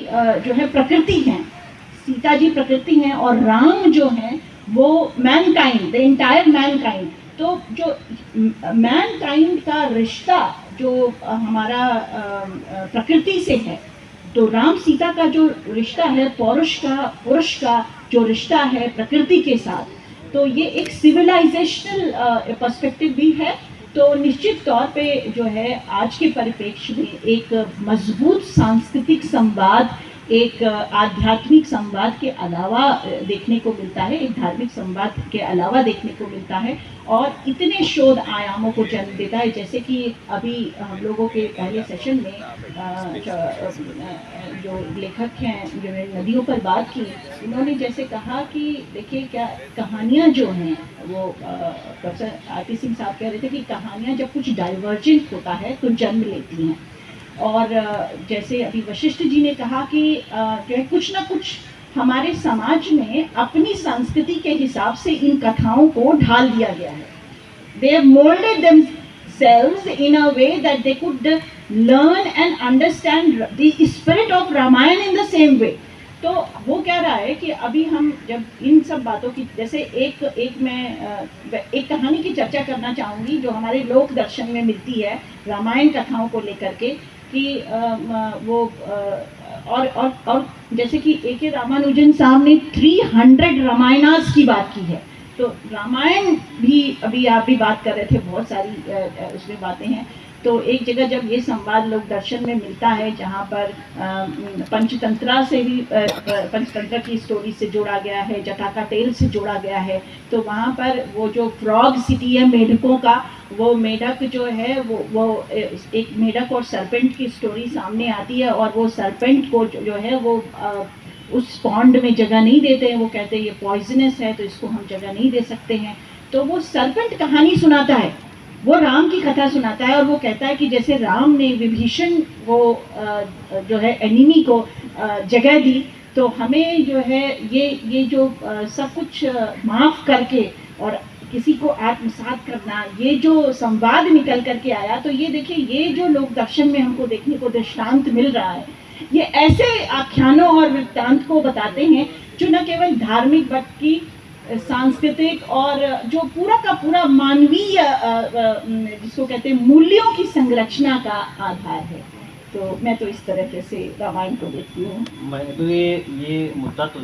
जो है प्रकृति हैं, सीता जी प्रकृति हैं और राम जो हैं वो मैनकाइंड, द एंटायर मैनकाइंड। तो जो मैनकाइंड का रिश्ता जो हमारा प्रकृति से है, तो राम सीता का जो रिश्ता है, पुरुष का जो रिश्ता है प्रकृति के साथ, तो ये एक सिविलाइजेशनल पर्सपेक्टिव भी है। तो निश्चित तौर पे जो है आज के परिप्रेक्ष्य में एक मजबूत सांस्कृतिक संवाद, एक आध्यात्मिक संवाद के अलावा देखने को मिलता है, एक धार्मिक संवाद के अलावा देखने को मिलता है और इतने शोध आयामों को जन्म देता है। जैसे कि अभी हम लोगों के पहले सेशन में जो लेखक हैं जिन्होंने नदियों पर बात की, उन्होंने जैसे कहा कि देखिए क्या कहानियाँ जो हैं वो प्रोफेसर आरपी सिंह साहब कह रहे थे कि कहानियाँ जब कुछ डाइवर्जेंट होता है तो जन्म लेती हैं। और जैसे अभी वशिष्ठ जी ने कहा कि जो है कुछ ना कुछ हमारे समाज में अपनी संस्कृति के हिसाब से इन कथाओं को ढाल दिया गया है। They have molded themselves in a way that they could learn and understand the spirit of Ramayana in the same way. तो वो कह रहा है कि अभी हम जब इन सब बातों की, जैसे मैं एक कहानी की चर्चा करना चाहूँगी जो हमारे लोक दर्शन में मिलती है रामायण कथाओं को लेकर के, कि वो और जैसे कि A.K. रामानुजन साहब ने 300 रामायणास की बात की है। तो रामायण भी अभी आप भी बात कर रहे थे, बहुत सारी उसमें बातें हैं। तो एक जगह जब ये संवाद लोक दर्शन में मिलता है जहाँ पर पंचतंत्रा से भी पंचतंत्र की स्टोरी से जोड़ा गया है, जटाका टेल से जोड़ा गया है, तो वहाँ पर वो जो फ्रॉग सिटी है मेढकों का, वो मेढक जो है वो एक मेढक और सरपेंट की स्टोरी सामने आती है और वो सरपेंट को जो है वो उस पॉन्ड में जगह नहीं देते हैं। वो कहते हैं ये पॉइजनस है तो इसको हम जगह नहीं दे सकते हैं। तो वो सरपेंट कहानी सुनाता है, वो राम की कथा सुनाता है और वो कहता है कि जैसे राम ने विभीषण वो जो है एनिमी को जगह दी, तो हमें जो है ये जो सब कुछ माफ़ करके और किसी को आत्मसात करना, ये जो संवाद निकल करके आया, तो ये देखिए ये जो लोक दर्शन में हमको देखने को दृष्टांत मिल रहा है, ये ऐसे आख्यानों और वृत्तांत को बताते हैं जो न केवल धार्मिक बल्कि सांस्कृतिक और जो पूरा का पूरा मानवीय जिसको कहते हैं मूल्यों की संरचना का आधार है। तो मैं तो इस तरह से रामायण को देखती हूँ। मैं तो ये मुद्दा तो